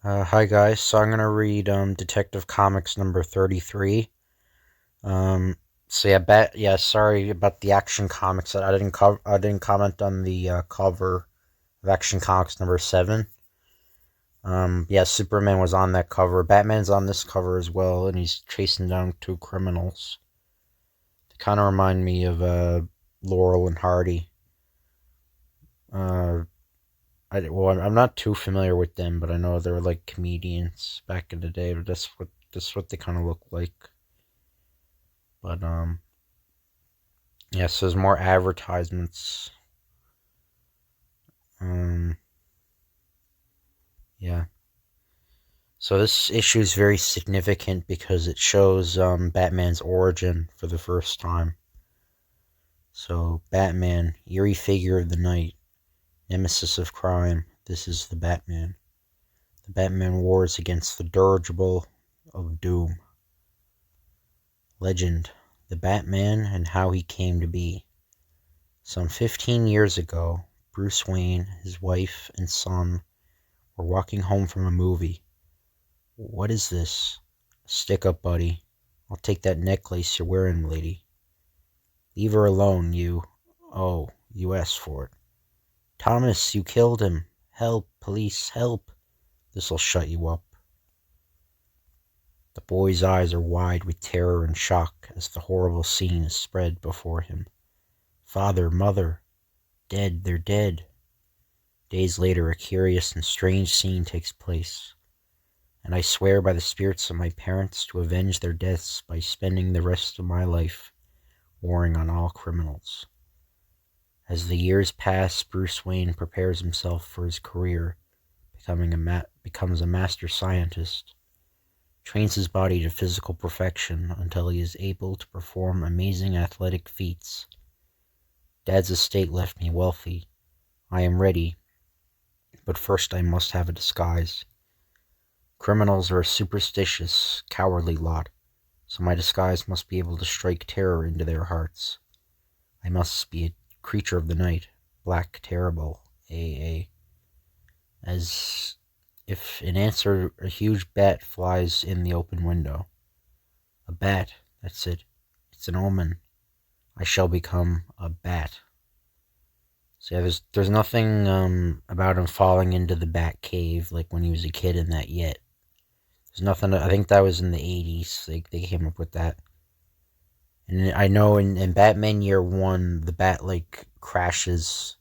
Hi guys, so I'm gonna read Detective Comics number 33. Um, sorry about the Action Comics. I didn't comment on the cover of Action Comics number 7. Superman was on that cover. Batman's on this cover as well, and he's chasing down two criminals. They kind of remind me of Laurel and Hardy. Uh, I'm not too familiar with them, but I know they were like comedians back in the day. But that's what they kind of look like. But so there's more advertisements. Um, yeah. So this issue is very significant because it shows Batman's origin for the first time. So Batman, eerie figure of the night, nemesis of crime. This is the Batman. The Batman wars against the dirigible of doom. Legend: the Batman and how he came to be. Some 15 years ago, Bruce Wayne, his wife, and son were walking home from a movie. "What is this?" "Stick up, buddy. I'll take that necklace you're wearing, lady." "Leave her alone, you." "Oh, you asked for it." "Thomas, you killed him. Help, police, help." "This'll shut you up." The boy's eyes are wide with terror and shock as the horrible scene is spread before him. Father, mother, dead, they're dead. Days later, a curious and strange scene takes place. "And I swear by the spirits of my parents to avenge their deaths by spending the rest of my life warring on all criminals." As the years pass, Bruce Wayne prepares himself for his career, becomes a master scientist, trains his body to physical perfection until he is able to perform amazing athletic feats. "Dad's estate left me wealthy. I am ready, but first I must have a disguise. Criminals are a superstitious, cowardly lot, so my disguise must be able to strike terror into their hearts. I must be a creature of the night, black, terrible, a as if in answer a huge bat flies in the open window. A bat, that's it. It's an omen. I shall become a bat." So yeah, there's nothing about him falling into the bat cave like when he was a kid in that yet. There's nothing. I think that was in the 80s. They came up with that. And I know in Batman Year One, the bat like crashes.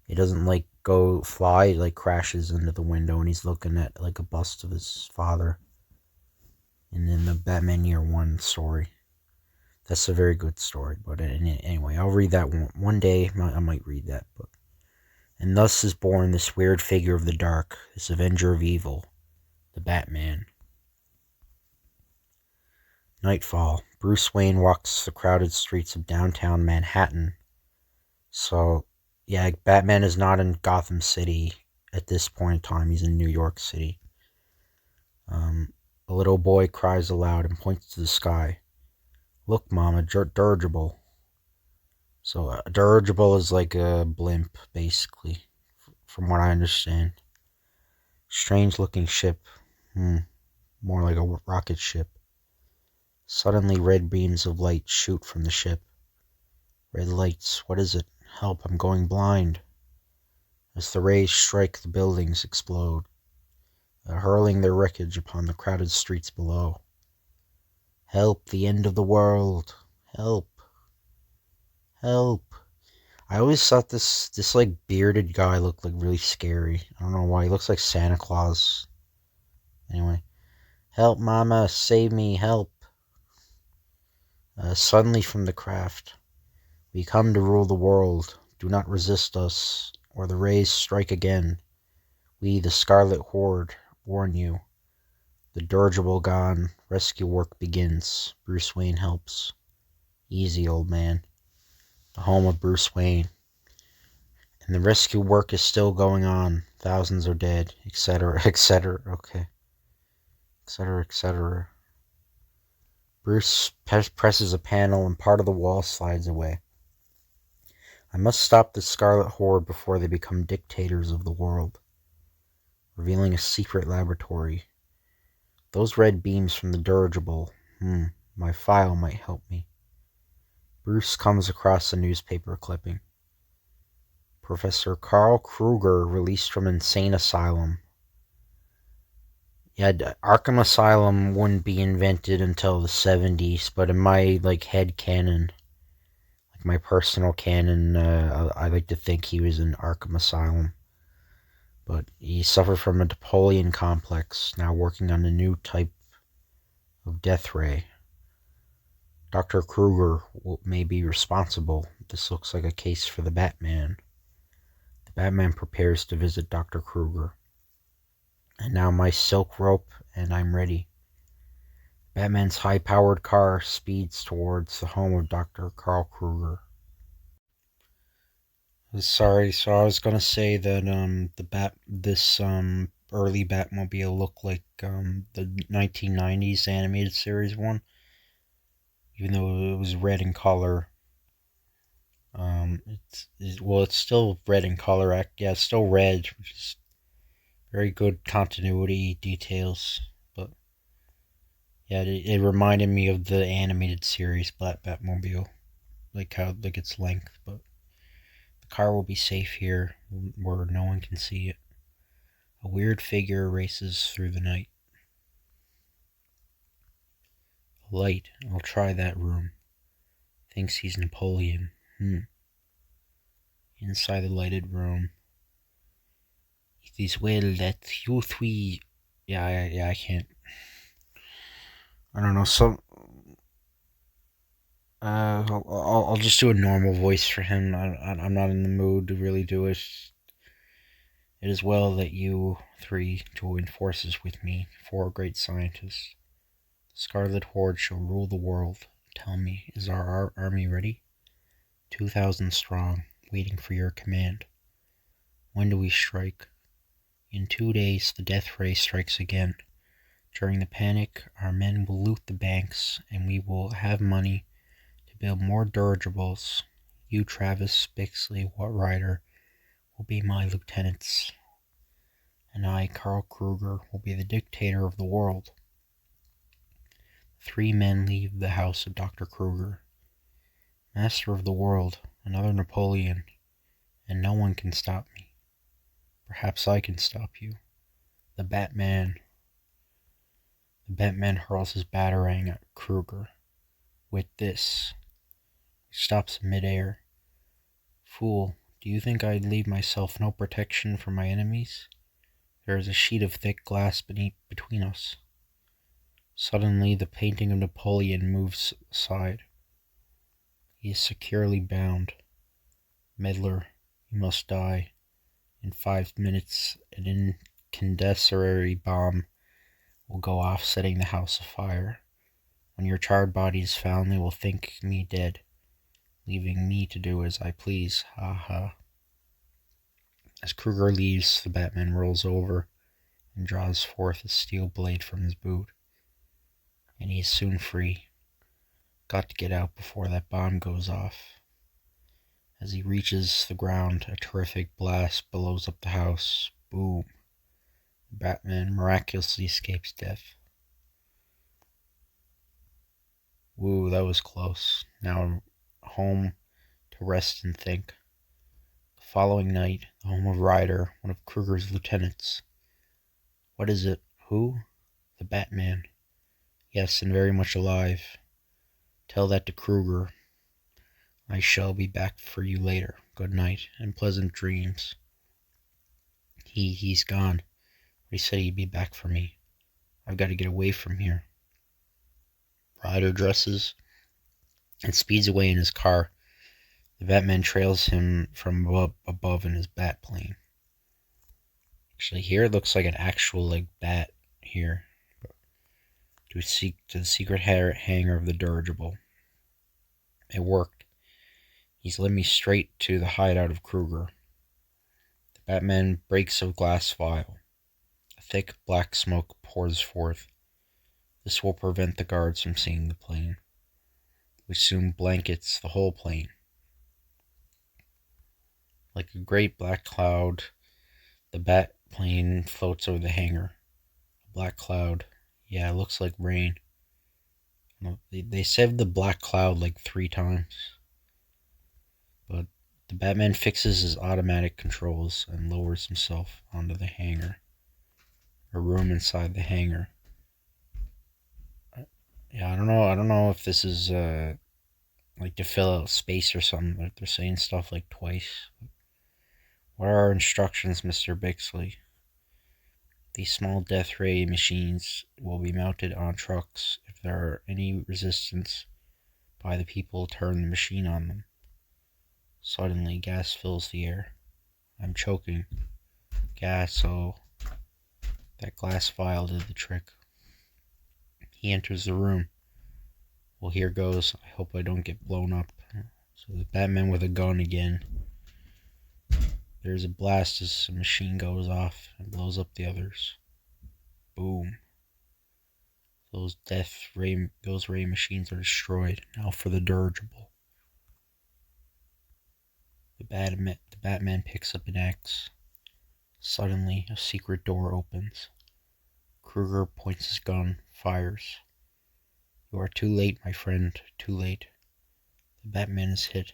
It doesn't like go fly. It like crashes into the window, and he's looking at like a bust of his father. And in the Batman Year One story, that's a very good story. But anyway, I'll read that one day. I might read that book. "And thus is born this weird figure of the dark, this avenger of evil, the Batman." Nightfall. Bruce Wayne walks the crowded streets of downtown Manhattan. So, yeah, Batman is not in Gotham City at this point in time. He's in New York City. A little boy cries aloud and points to the sky. "Look, Mom, a dirigible." So, a dirigible is like a blimp, basically, from what I understand. Strange looking ship. More like a rocket ship. Suddenly, red beams of light shoot from the ship. Red lights. What is it? Help, I'm going blind. As the rays strike, the buildings explode, hurling their wreckage upon the crowded streets below. "Help, the end of the world. Help. Help." I always thought this like bearded guy looked like really scary. I don't know why. He looks like Santa Claus. Anyway. "Help, Mama, save me, help." Suddenly from the craft. "We come to rule the world. Do not resist us, or the rays strike again. We, the Scarlet Horde, warn you. The dirigible gone. Rescue work begins. Bruce Wayne helps. Easy, old man." The home of Bruce Wayne. "And the rescue work is still going on. Thousands are dead, etc., etc." Okay. Etc., etc. Bruce presses a panel and part of the wall slides away. "I must stop the Scarlet Horde before they become dictators of the world." revealing a secret laboratory. Those red beams from the dirigible. My file might help me. Bruce comes across a newspaper clipping. Professor Carl Kruger released from insane asylum. Yeah, Arkham Asylum wouldn't be invented until the 70s, but in my head canon, my personal canon, I like to think he was in Arkham Asylum. But he suffered from a Napoleon complex, now working on a new type of death ray. Dr. Kruger may be responsible. This looks like a case for the Batman. The Batman prepares to visit Dr. Kruger. And now my silk rope, and I'm ready. Batman's high-powered car speeds towards the home of Dr. Carl Kruger. Sorry, so I was gonna say that this early Batmobile looked like the 1990s animated series one, even though it was red in color. It's still red in color. Yeah, it's still red, which is very good continuity details. But yeah, it reminded me of the animated series Black Batmobile, like its length. But the car will be safe here, where no one can see it. A weird figure races through the night. A light. I'll try that room. Thinks he's Napoleon. Inside the lighted room. It is well that you three. Yeah, I can't. I don't know. I'll just do a normal voice for him. I'm not in the mood to really do it. It is well that you three join forces with me, four great scientists. The Scarlet Horde shall rule the world. Tell me, is our army ready? 2,000 strong, waiting for your command. When do we strike? In 2 days, the death ray strikes again. During the panic, our men will loot the banks, and we will have money to build more dirigibles. You, Travis, Bixley, Ryder, will be my lieutenants, and I, Carl Kruger, will be the dictator of the world. 3 men leave the house of Dr. Kruger. Master of the world, another Napoleon, and no one can stop me. Perhaps I can stop you. The Batman hurls his batarang at Kruger. With this, he stops midair. Fool, do you think I'd leave myself no protection from my enemies? There is a sheet of thick glass between us. Suddenly, the painting of Napoleon moves aside. He is securely bound. Meddler, you must die. In 5 minutes, an incendiary bomb will go off, setting the house afire. When your charred body is found, they will think me dead, leaving me to do as I please. Ha ha. As Kruger leaves, the Batman rolls over and draws forth a steel blade from his boot. And he is soon free. Got to get out before that bomb goes off. As he reaches the ground, a terrific blast blows up the house. Boom. The Batman miraculously escapes death. Woo, that was close. Now home to rest and think. The following night, the home of Ryder, one of Kruger's lieutenants. What is it? Who? The Batman. Yes, and very much alive. Tell that to Kruger. I shall be back for you later. Good night, and pleasant dreams. He's gone. But he said he'd be back for me. I've got to get away from here. Ryder dresses and speeds away in his car. The Batman trails him from above in his bat plane. Actually, here it looks like an actual bat here. To the secret hangar of the dirigible. It worked. He's led me straight to the hideout of Kruger. The Batman breaks a glass vial. A thick black smoke pours forth. This will prevent the guards from seeing the plane, which soon blankets the whole plane. Like a great black cloud, the bat plane floats over the hangar. A black cloud. Yeah, it looks like rain. They said the black cloud like 3 times. But the Batman fixes his automatic controls and lowers himself onto the hangar. A room inside the hangar. Yeah, I don't know. I don't know if this is like to fill out space or something. Like they're saying stuff like twice. What are our instructions, Mr. Bixley? These small death ray machines will be mounted on trucks. If there are any resistance by the people, turn the machine on them. Suddenly, gas fills the air. I'm choking. Gas, oh. That glass vial did the trick. He enters the room. Well, here goes. I hope I don't get blown up. So the Batman with a gun again. There's a blast as a machine goes off and blows up the others. Boom. Those ray machines are destroyed. Now for the dirigible. The Batman picks up an axe. Suddenly, a secret door opens. Kruger points his gun, fires. You are too late, my friend, too late. The Batman is hit.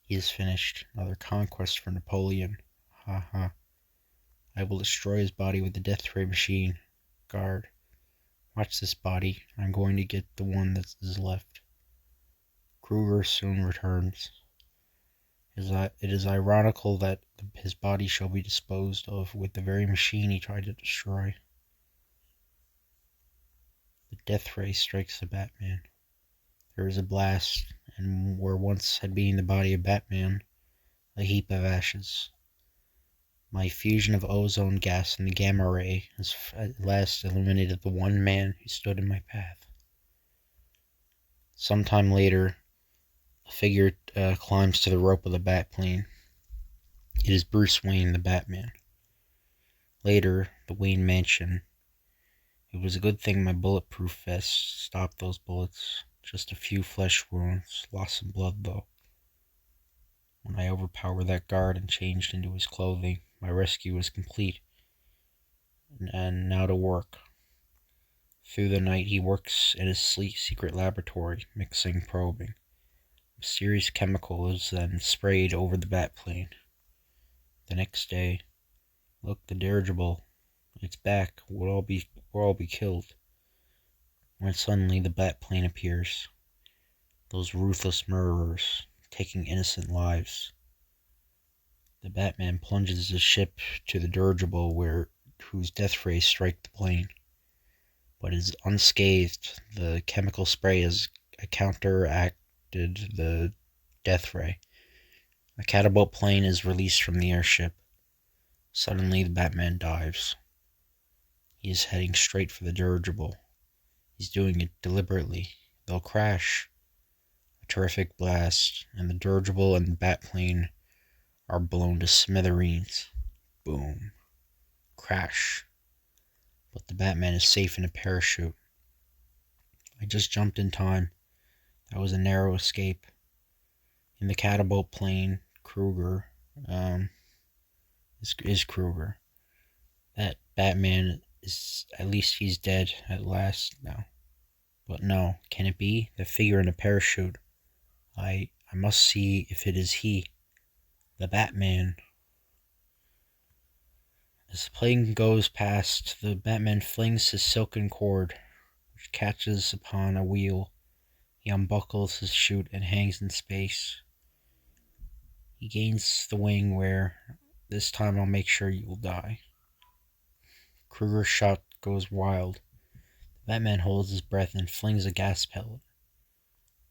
He is finished. Another conquest for Napoleon. Ha ha. I will destroy his body with the death ray machine. Guard. Watch this body. I'm going to get the one that is left. Kruger soon returns. It is ironical that his body shall be disposed of with the very machine he tried to destroy. The death ray strikes the Batman. There is a blast, and where once had been the body of Batman, a heap of ashes. My fusion of ozone gas and the gamma ray has at last eliminated the one man who stood in my path. Sometime later, a figure climbs to the rope of the Batplane. It is Bruce Wayne, the Batman. Later, the Wayne Mansion. It was a good thing my bulletproof vest stopped those bullets. Just a few flesh wounds, lost some blood though. When I overpowered that guard and changed into his clothing, my rescue was complete. And now to work. Through the night he works in his secret laboratory, mixing, probing. A mysterious chemical is then sprayed over the Batplane. The next day, look, the dirigible. It's back. We'll all be killed. When suddenly the Batplane appears. Those ruthless murderers, taking innocent lives. The Batman plunges the ship to the dirigible whose death rays strike the plane. But is unscathed. The chemical spray has counteracted the death ray. A catapult plane is released from the airship. Suddenly the Batman dives. He is heading straight for the dirigible. He's doing it deliberately. They'll crash. A terrific blast, and the dirigible and the Batplane are blown to smithereens. Boom. Crash. But the Batman is safe in a parachute. I just jumped in time. That was a narrow escape. In the catapult plane, Kruger, is Kruger. That Batman is, at least he's dead at last now. But no, can it be? The figure in a parachute. I must see if it is he. The Batman. As the plane goes past, the Batman flings his silken cord, which catches upon a wheel. He unbuckles his chute and hangs in space. He gains the wing where, this time I'll make sure you will die. Kruger's shot goes wild. The Batman holds his breath and flings a gas pellet.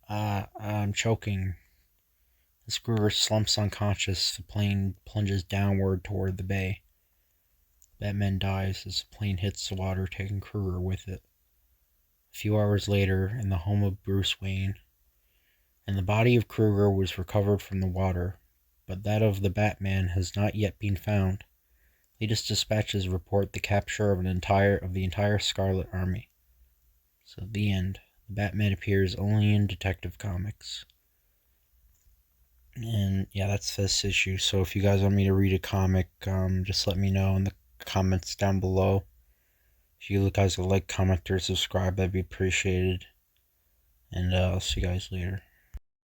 I'm choking. As Kruger slumps unconscious, the plane plunges downward toward the bay. Batman dives as the plane hits the water, taking Kruger with it. A few hours later, in the home of Bruce Wayne, and the body of Kruger was recovered from the water, but that of the Batman has not yet been found. Latest dispatches report the capture of the entire Scarlet Army. So the end. The Batman appears only in Detective Comics. And yeah, that's this issue. So if you guys want me to read a comic, just let me know in the comments down below. If you guys would like, comment, or subscribe, that'd be appreciated. And I'll see you guys later.